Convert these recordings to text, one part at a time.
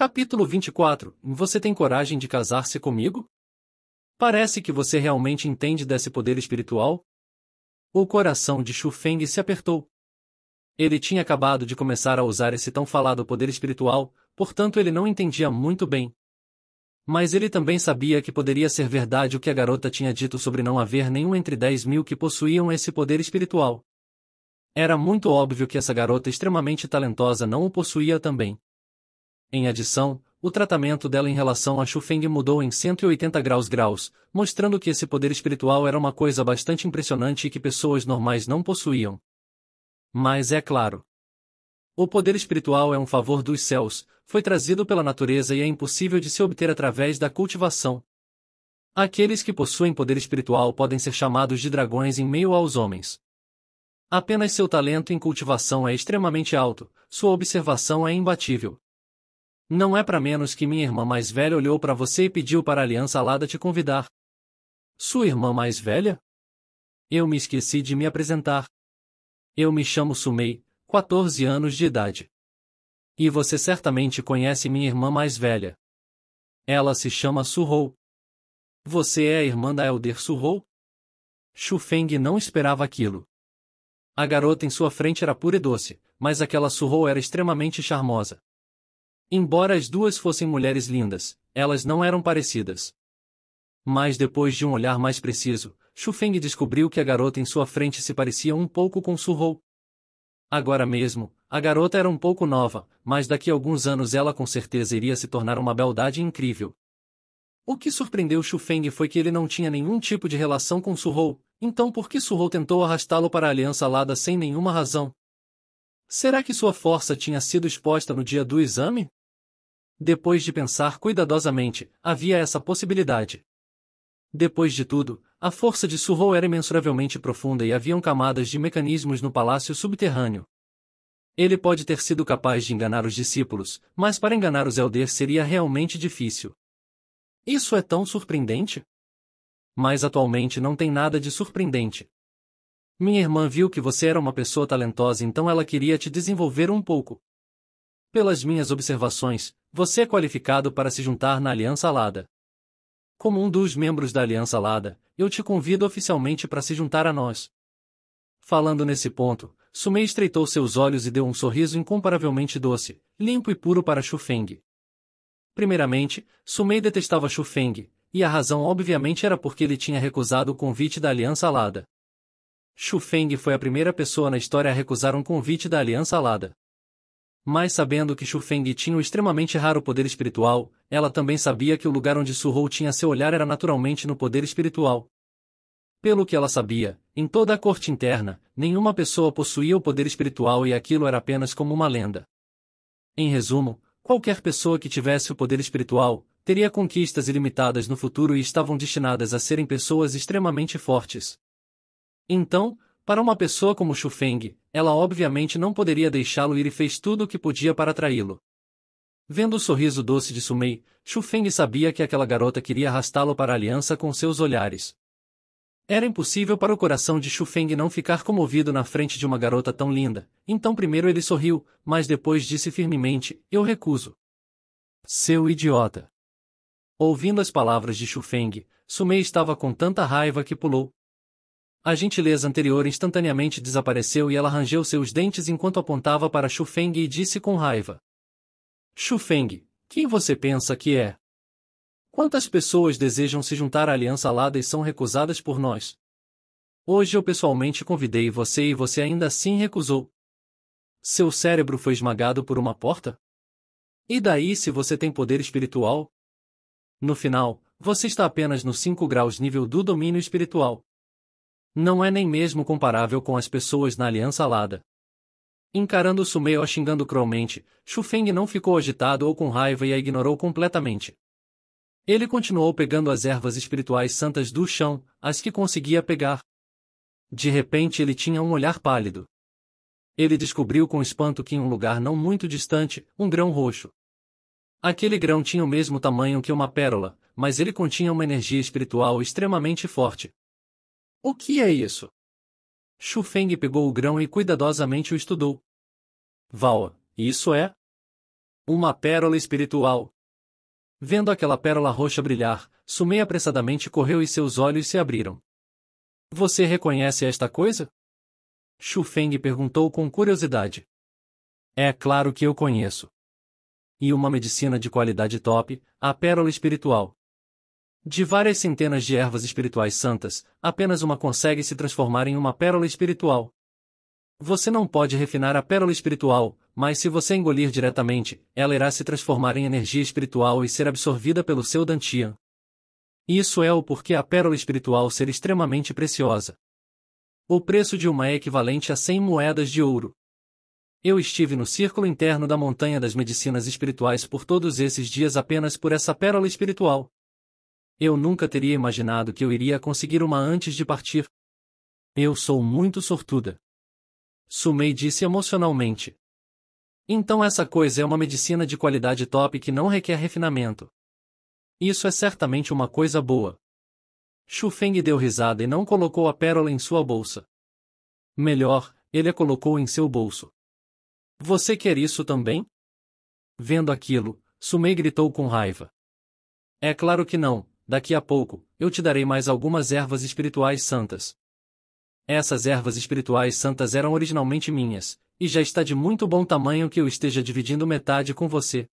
Capítulo 24. Você tem coragem de casar-se comigo? Parece que você realmente entende desse poder espiritual? O coração de Xu Feng se apertou. Ele tinha acabado de começar a usar esse tão falado poder espiritual, portanto ele não entendia muito bem. Mas ele também sabia que poderia ser verdade o que a garota tinha dito sobre não haver nenhum entre 10.000 que possuíam esse poder espiritual. Era muito óbvio que essa garota extremamente talentosa não o possuía também. Em adição, o tratamento dela em relação a Xu Feng mudou em 180 graus, mostrando que esse poder espiritual era uma coisa bastante impressionante e que pessoas normais não possuíam. Mas é claro. O poder espiritual é um favor dos céus, foi trazido pela natureza e é impossível de se obter através da cultivação. Aqueles que possuem poder espiritual podem ser chamados de dragões em meio aos homens. Apenas seu talento em cultivação é extremamente alto, sua observação é imbatível. Não é para menos que minha irmã mais velha olhou para você e pediu para a Aliança Alada te convidar. Sua irmã mais velha? Eu me esqueci de me apresentar. Eu me chamo Sumei, 14 anos de idade. E você certamente conhece minha irmã mais velha. Ela se chama Su-Hou. Você é a irmã da Elder Su-Hou? Xu Feng não esperava aquilo. A garota em sua frente era pura e doce, mas aquela Su-Hou era extremamente charmosa. Embora as duas fossem mulheres lindas, elas não eram parecidas. Mas depois de um olhar mais preciso, Xu Feng descobriu que a garota em sua frente se parecia um pouco com Su-Hou. Agora mesmo, a garota era um pouco nova, mas daqui a alguns anos ela com certeza iria se tornar uma beldade incrível. O que surpreendeu Xu Feng foi que ele não tinha nenhum tipo de relação com Su-Hou, então por que Su-Hou tentou arrastá-lo para a Aliança Alada sem nenhuma razão? Será que sua força tinha sido exposta no dia do exame? Depois de pensar cuidadosamente, havia essa possibilidade. Depois de tudo, a força de Su-Hou era imensuravelmente profunda e haviam camadas de mecanismos no palácio subterrâneo. Ele pode ter sido capaz de enganar os discípulos, mas para enganar os Elder seria realmente difícil. Isso é tão surpreendente? Mas atualmente não tem nada de surpreendente. Minha irmã viu que você era uma pessoa talentosa, então ela queria te desenvolver um pouco. Pelas minhas observações, você é qualificado para se juntar na Aliança Alada. Como um dos membros da Aliança Alada, eu te convido oficialmente para se juntar a nós. Falando nesse ponto, Sumei estreitou seus olhos e deu um sorriso incomparavelmente doce, limpo e puro para Xu Feng. Primeiramente, Sumei detestava Xu Feng, e a razão obviamente era porque ele tinha recusado o convite da Aliança Alada. Xu Feng foi a primeira pessoa na história a recusar um convite da Aliança Alada. Mas sabendo que Xu Feng tinha o extremamente raro poder espiritual, ela também sabia que o lugar onde Su-Hou tinha seu olhar era naturalmente no poder espiritual. Pelo que ela sabia, em toda a corte interna, nenhuma pessoa possuía o poder espiritual e aquilo era apenas como uma lenda. Em resumo, qualquer pessoa que tivesse o poder espiritual, teria conquistas ilimitadas no futuro e estavam destinadas a serem pessoas extremamente fortes. Então, para uma pessoa como Xu Feng, ela obviamente não poderia deixá-lo ir e fez tudo o que podia para atraí-lo. Vendo o sorriso doce de Sumei, Xu Feng sabia que aquela garota queria arrastá-lo para a aliança com seus olhares. Era impossível para o coração de Xu Feng não ficar comovido na frente de uma garota tão linda, então primeiro ele sorriu, mas depois disse firmemente, eu recuso. Seu idiota. Ouvindo as palavras de Xu Feng, Sumei estava com tanta raiva que pulou. A gentileza anterior instantaneamente desapareceu e ela rangeu seus dentes enquanto apontava para Xu Feng e disse com raiva. Xu Feng, quem você pensa que é? Quantas pessoas desejam se juntar à Aliança Alada e são recusadas por nós? Hoje eu pessoalmente convidei você e você ainda assim recusou. Seu cérebro foi esmagado por uma porta? E daí se você tem poder espiritual? No final, você está apenas no 5 graus nível do domínio espiritual. Não é nem mesmo comparável com as pessoas na Aliança Alada. Encarando Sumei ou xingando cruelmente, Xu Feng não ficou agitado ou com raiva e a ignorou completamente. Ele continuou pegando as ervas espirituais santas do chão, as que conseguia pegar. De repente ele tinha um olhar pálido. Ele descobriu com espanto que em um lugar não muito distante, um grão roxo. Aquele grão tinha o mesmo tamanho que uma pérola, mas ele continha uma energia espiritual extremamente forte. O que é isso? Xu Feng pegou o grão e cuidadosamente o estudou. Val, isso é? Uma pérola espiritual. Vendo aquela pérola roxa brilhar, Sumei apressadamente correu e seus olhos se abriram. Você reconhece esta coisa? Xu Feng perguntou com curiosidade. É claro que eu conheço. E uma medicina de qualidade top, a pérola espiritual. De várias centenas de ervas espirituais santas, apenas uma consegue se transformar em uma pérola espiritual. Você não pode refinar a pérola espiritual, mas se você engolir diretamente, ela irá se transformar em energia espiritual e ser absorvida pelo seu Dantian. Isso é o porquê a pérola espiritual ser extremamente preciosa. O preço de uma é equivalente a 100 moedas de ouro. Eu estive no círculo interno da Montanha das Medicinas Espirituais por todos esses dias apenas por essa pérola espiritual. Eu nunca teria imaginado que eu iria conseguir uma antes de partir. Eu sou muito sortuda. Sumei disse emocionalmente. Então essa coisa é uma medicina de qualidade top que não requer refinamento. Isso é certamente uma coisa boa. Xu Feng deu risada e não colocou a pérola em sua bolsa. Melhor, ele a colocou em seu bolso. Você quer isso também? Vendo aquilo, Sumei gritou com raiva. É claro que não, daqui a pouco, eu te darei mais algumas ervas espirituais santas. Essas ervas espirituais santas eram originalmente minhas, e já está de muito bom tamanho que eu esteja dividindo metade com você.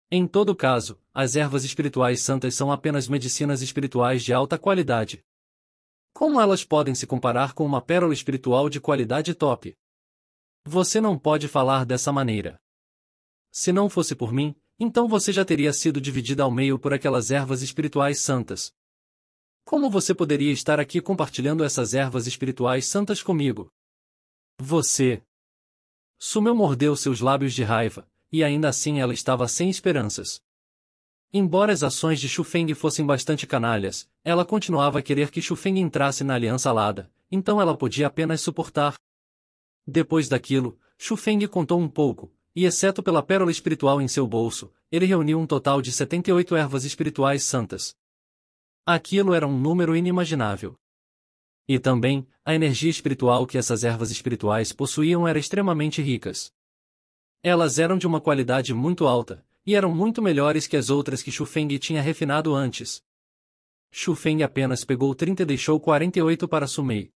Em todo caso, as ervas espirituais santas são apenas medicinas espirituais de alta qualidade. Como elas podem se comparar com uma pérola espiritual de qualidade top? Você não pode falar dessa maneira. Se não fosse por mim, então você já teria sido dividida ao meio por aquelas ervas espirituais santas. Como você poderia estar aqui compartilhando essas ervas espirituais santas comigo? Você. Sumeu mordeu seus lábios de raiva, e ainda assim ela estava sem esperanças. Embora as ações de Xu Feng fossem bastante canalhas, ela continuava a querer que Xu Feng entrasse na aliança alada, então ela podia apenas suportar. Depois daquilo, Xu Feng contou um pouco, e exceto pela pérola espiritual em seu bolso, ele reuniu um total de 78 ervas espirituais santas. Aquilo era um número inimaginável. E também, a energia espiritual que essas ervas espirituais possuíam era extremamente ricas. Elas eram de uma qualidade muito alta, e eram muito melhores que as outras que Xu Feng tinha refinado antes. Xu Feng apenas pegou 30 e deixou 48 para Sumei.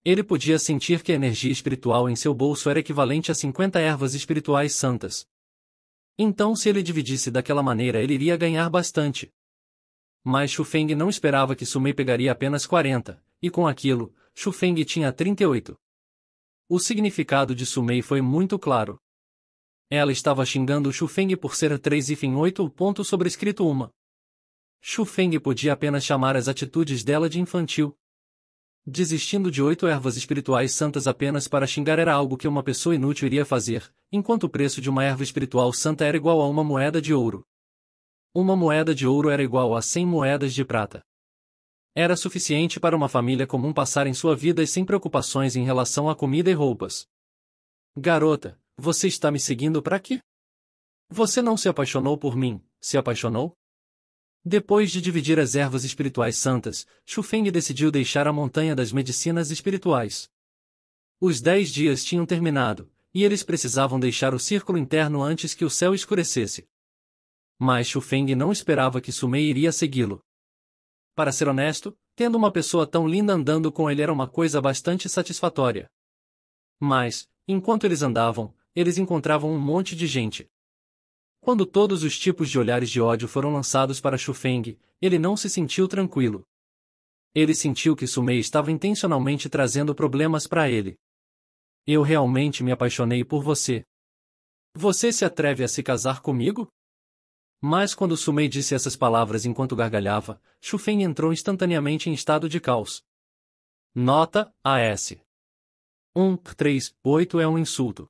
Ele podia sentir que a energia espiritual em seu bolso era equivalente a 50 ervas espirituais santas. Então se ele dividisse daquela maneira ele iria ganhar bastante. Mas Xu Feng não esperava que Sumei pegaria apenas 40, e com aquilo, Xu Feng tinha 38. O significado de Sumei foi muito claro. Ela estava xingando Xu Feng por ser 3,8 o ponto sobrescrito uma. Xu Feng podia apenas chamar as atitudes dela de infantil. Desistindo de 8 ervas espirituais santas apenas para xingar era algo que uma pessoa inútil iria fazer, enquanto o preço de uma erva espiritual santa era igual a uma moeda de ouro. Uma moeda de ouro era igual a 100 moedas de prata. Era suficiente para uma família comum passar em sua vida sem preocupações em relação a comida e roupas. Garota, você está me seguindo para quê? Você não se apaixonou por mim, se apaixonou? Depois de dividir as ervas espirituais santas, Xu Feng decidiu deixar a Montanha das Medicinas Espirituais. Os 10 dias tinham terminado, e eles precisavam deixar o círculo interno antes que o céu escurecesse. Mas Xu Feng não esperava que Sumei iria segui-lo. Para ser honesto, tendo uma pessoa tão linda andando com ele era uma coisa bastante satisfatória. Mas, enquanto eles andavam, eles encontravam um monte de gente. Quando todos os tipos de olhares de ódio foram lançados para Xu Feng, ele não se sentiu tranquilo. Ele sentiu que Sumei estava intencionalmente trazendo problemas para ele. Eu realmente me apaixonei por você. Você se atreve a se casar comigo? Mas quando Sumei disse essas palavras enquanto gargalhava, Xu Feng entrou instantaneamente em estado de caos. Nota: AS 138 é um insulto.